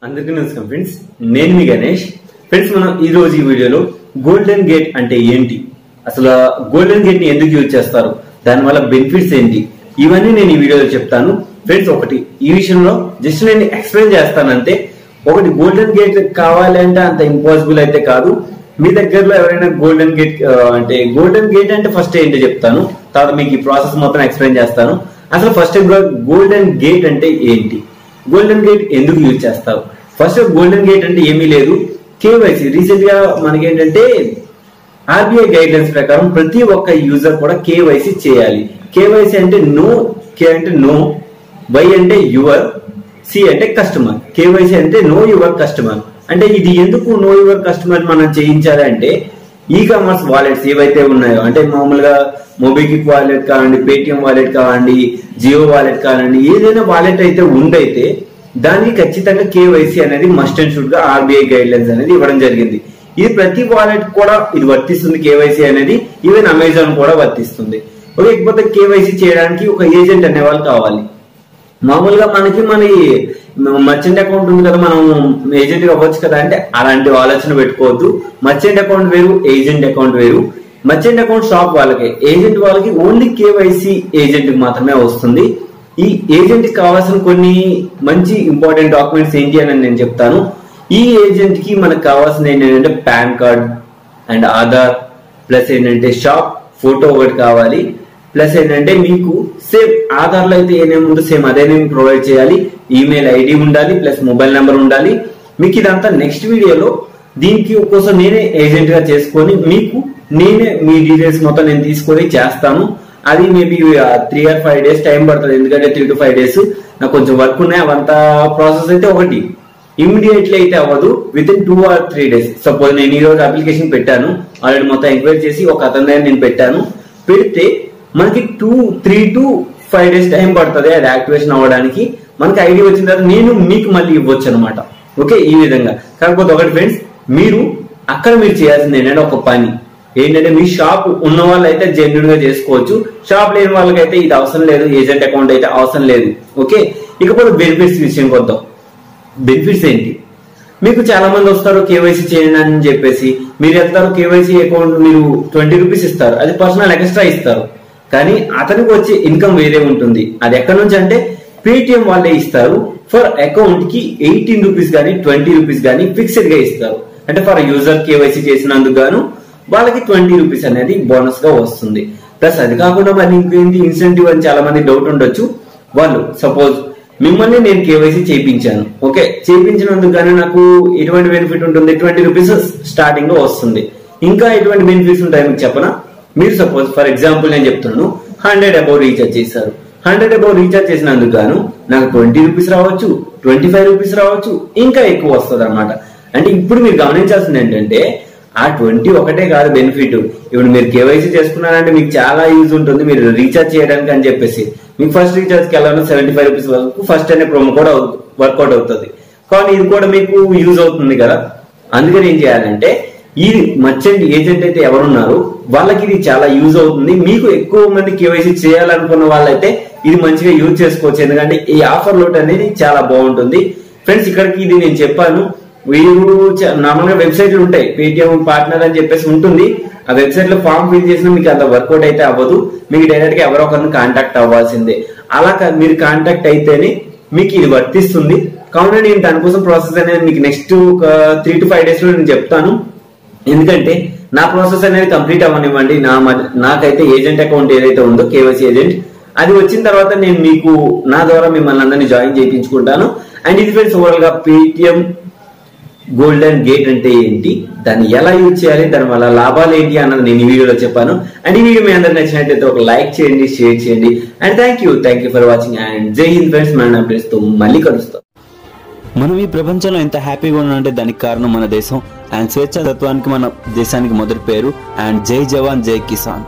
అందరికీ నమస్కారం ఫ్రెండ్స్, నేను మీ గణేష్. ఫ్రెండ్స్, మనం ఈ రోజు ఈ వీడియోలో గోల్డెన్ గేట్ అంటే ఏంటి, అసలు గోల్డెన్ గేట్ ని ఎందుకు యూజ్ చేస్తారు, దానివల్ల బెనిఫిట్స్ ఏంటి, ఇవన్నీ నేను ఈ వీడియోలో చెప్తాను. ఫ్రెండ్స్, ఒకటి ఈ విషయంలో జస్ట్ నేను ఎక్స్ప్లెయిన్ చేస్తానంటే, ఒకటి గోల్డెన్ గేట్ కావాలి అంటే అంత ఇంపాసిబుల్ అయితే కాదు. మీ దగ్గరలో ఎవరైనా గోల్డెన్ గేట్ అంటే ఫస్ట్ ఏంటో చెప్తాను, తర్వాత మీకు ఈ ప్రాసెస్ మొత్తం ఎక్స్ప్లెయిన్ చేస్తాను. అసలు ఫస్ట్ గోల్డెన్ గేట్ అంటే ఏంటి, గోల్డెన్ గేట్ ఎందుకు యూజ్ చేస్తారు? ఫస్ట్ గోల్డెన్ గేట్ అంటే ఏమీ లేదు, కేవైసీ. రీసెంట్ గా మనకేంటంటే ఆర్బీఐ గైడ్ లైన్స్ ప్రకారం ప్రతి ఒక్క యూజర్ కూడా కేవైసీ చేయాలి. కేవైసీ అంటే నో, కే అంటే నో, వై అంటే యువర్, సి అంటే కస్టమర్. కేవైసీ అంటే నో యువర్ కస్టమర్. అంటే ఇది ఎందుకు నో యువర్ కస్టమర్ మనం చేయించాలి అంటే, ఈ కామర్స్ వాలెట్స్ ఏవైతే ఉన్నాయో, అంటే మామూలుగా మోబిక్విక్ వాలెట్ కావండి, పేటిఎం వాలెట్ కావండి, జియో వాలెట్ కావండి, ఏదైనా వాలెట్ అయితే ఉండైతే దానికి ఖచ్చితంగా కేవైసీ అనేది మస్ట్ అండ్ షుడ్ గా ఆర్బీఐ గైడ్ లైన్స్ అనేది ఇవ్వడం జరిగింది. ఇది ప్రతి వాలెట్ కూడా ఇది వర్తిస్తుంది కేవైసీ అనేది, ఈవెన్ అమెజాన్ కూడా వర్తిస్తుంది. ఓకే, ఇకపోతే కేవైసీ చేయడానికి ఒక ఏజెంట్ అనే వాళ్ళు కావాలి. మామూలుగా మన మర్చెంట్ అకౌంట్ ఉంది కదా, మనం ఏజెంట్ అవ్వచ్చు కదా అంటే అలాంటి ఆలోచన పెట్టుకోవద్దు. మర్చెంట్ అకౌంట్ వేరు, ఏజెంట్ అకౌంట్ వేరు. మర్చెంట్ అకౌంట్ షాప్ వాళ్ళకి, ఏజెంట్ వాళ్ళకి ఓన్లీ కేవైసీ ఏజెంట్ మాత్రమే వస్తుంది. ఈ ఏజెంట్ కి కావాల్సిన కొన్ని మంచి ఇంపార్టెంట్ డాక్యుమెంట్స్ ఏంటి అని నేను చెప్తాను. ఈ ఏజెంట్ కి మనకు కావాల్సింది ఏంటంటే pan card and Aadhaar, plus ఏంటంటే షాప్ ఫోటో ఒకటి కావాలి, ప్లస్ ఏంటంటే మీకు సేమ్ ఆధార్ లో అయితే ఏమేమి ఉందో సేమ్ అదే నేను ప్రొవైడ్ చేయాలి. ఈమెయిల్ ఐడి ఉండాలి, ప్లస్ మొబైల్ నెంబర్ ఉండాలి. మీకు ఇదంతా నెక్స్ట్ వీడియోలో దీనికి కోసం నేనే ఏజెంట్ గా చేసుకొని నేనే మీ డీటెయిల్స్ మొత్తం నేను తీసుకొని చేస్తాను. అది మేబీ 3 or 5 days టైం పడుతుంది, ఎందుకంటే 3 to 5 days నాకు కొంచెం వర్క్ ఉన్నాయి. అవంతా ప్రాసెస్ అయితే ఒకటి ఇమ్మీడియట్లీ అయితే అవ్వదు, with in 2 or 3 days. Suppose నేను ఈ రోజు అప్లికేషన్ పెట్టాను, ఆల్రెడీ మొత్తం ఎంక్వైరీ చేసి ఒక అతని దగ్గర నేను పెడితే మనకి 3 to 5 days టైం పడుతుంది అది యాక్టివేషన్ అవ్వడానికి. మనకి ఐడి వచ్చిన తర్వాత నేను మీకు మళ్ళీ ఇవ్వచ్చు అనమాట. ఓకే, ఈ విధంగా. కాకపోతే ఒకటి ఫ్రెండ్స్, మీరు చేయాల్సింది ఏంటంటే ఒక పని ఏంటంటే, మీ షాప్ ఉన్న వాళ్ళు అయితే జెన్యున్ గా చేసుకోవచ్చు, షాప్ లేని వాళ్ళకైతే ఇది అవసరం లేదు, ఏజెంట్ అకౌంట్ అయితే అవసరం లేదు. ఓకే, ఇకపోతే బెనిఫిట్స్ విషయంకి వద్దాం. బెనిఫిట్స్ ఏంటి, మీకు చాలా మంది వస్తారు కేవైసీ చేయండి అని చెప్పేసి, మీరు వెళ్తారు కేవైసీ అకౌంట్ మీరు 20 rupees ఇస్తారు, అది పర్సనల్ ఎక్స్ట్రా ఇస్తారు. కానీ అతనికి వచ్చే ఇన్కమ్ వేరే ఉంటుంది. అది ఎక్కడి నుంచి అంటే పేటిఎం వాళ్ళే ఇస్తారు. ఫర్ అకౌంట్ కి 18 rupees కానీ 20 rupees కానీ ఫిక్స్డ్ గా ఇస్తారు. అంటే ఫర్ యూజర్ కేవైసీ చేసినందుకు గాను వాళ్ళకి 20 rupees అనేది బోనస్ గా వస్తుంది. ప్లస్ అది కాకుండా మరి ఇంకేంటి ఇన్సెంటివ్ అని చాలా మంది డౌట్ ఉండొచ్చు. వాళ్ళు సపోజ్ మిమ్మల్ని నేను కేవైసీ చేయించాను, ఓకే, చేయించినందుకు గానీ నాకు ఎటువంటి బెనిఫిట్ ఉంటుంది, 20 rupees స్టార్టింగ్ లో వస్తుంది. ఇంకా ఎటువంటి బెనిఫిట్స్ ఉంటాయి మీకు చెప్పనా? మీరు సపోజ్ ఫర్ ఎగ్జాంపుల్ నేను చెప్తున్నాను, 100 above రీఛార్జ్ చేశారు. 100 above రీఛార్జ్ చేసినందుకు గాను నాకు 20 rupees రావచ్చు, 25 rupees రావచ్చు, ఇంకా ఎక్కువ వస్తుంది అనమాట. అంటే ఇప్పుడు మీరు గమనించాల్సింది ఏంటంటే, ఆ 20 ఒకటే కాదు బెనిఫిట్. ఇప్పుడు మీరు కేవైసీ చేసుకున్నారంటే మీకు చాలా యూజ్ ఉంటుంది. మీరు రీఛార్జ్ చేయడానికి అని చెప్పేసి మీకు ఫస్ట్ రీఛార్జ్ కి వెళ్ళాలని 75 rupees వరకు ఫస్ట్ అనే ప్రోమో కూడా వర్కౌట్ అవుతుంది. కానీ ఇది కూడా మీకు యూజ్ అవుతుంది కదా. అందుకని ఏం చేయాలంటే, ఈ మర్చెంట్ ఏజెంట్ అయితే ఎవరున్నారో వాళ్ళకి ఇది చాలా యూజ్ అవుతుంది. మీకు ఎక్కువ మంది కేవైసీ చేయాలనుకున్న వాళ్ళైతే ఇది మంచిగా యూజ్ చేసుకోవచ్చు, ఎందుకంటే ఈ ఆఫర్ లోట్ అనేది చాలా బాగుంటుంది. ఫ్రెండ్స్, ఇక్కడికి ఇది నేను చెప్పాను. వీరు నార్మల్గా వెబ్సైట్లు ఉంటాయి, పేటిఎం పార్ట్నర్ అని చెప్పేసి ఉంటుంది. ఆ వెబ్సైట్ లో ఫామ్ ఫిల్ చేసినా మీకు అంత వర్కౌట్ అయితే అవ్వదు. మీకు డైరెక్ట్ గా ఎవరో ఒకరిని కాంటాక్ట్ అవ్వాల్సిందే. అలా మీరు కాంటాక్ట్ అయితేనే మీకు ఇది వర్తిస్తుంది. కావున నేను దానికోసం ప్రాసెస్ అనేది మీకు నెక్స్ట్ ఒక 3 to 5 days లో నేను చెప్తాను. ఎందుకంటే నా ప్రాసెస్ అనేది కంప్లీట్ అవ్వనివ్వండి. నాకైతే ఏజెంట్ అకౌంట్ ఏదైతే ఉందో కేవైసీ ఏజెంట్, అది వచ్చిన తర్వాత నేను మీకు నా ద్వారా మిమ్మల్ని అందరినీ జాయిన్ చేయించుకుంటాను. అండ్ ఇది ఫ్రెండ్స్ ఓవరాల్ గా పేటిఎం గోల్డెన్ గేట్ అంటే ఏంటి, దాన్ని ఎలా యూజ్ చేయాలి, దాని వల్ల లాభాలు ఏంటి అన్నది నేను ఈ వీడియోలో చెప్పాను. అండ్ ఈ వీడియో మీ అందరికి నచ్చినట్లయితే ఒక లైక్ చేయండి, షేర్ చేయండి. And thank you for watching. And జై హింద్ ఫ్రెండ్స్, మన అప్డేట్స్ తో మళ్ళీ కలుస్తాం. మనం ఈ ప్రపంచంలో ఎంత హ్యాపీగా ఉన్నామంటే దానికి కారణం మన దేశం. అండ్ స్వేచ్ఛా తత్వానికి మన దేశానికి మొదటి పేరు. అండ్ జై జవాన్ జై కిసాన్.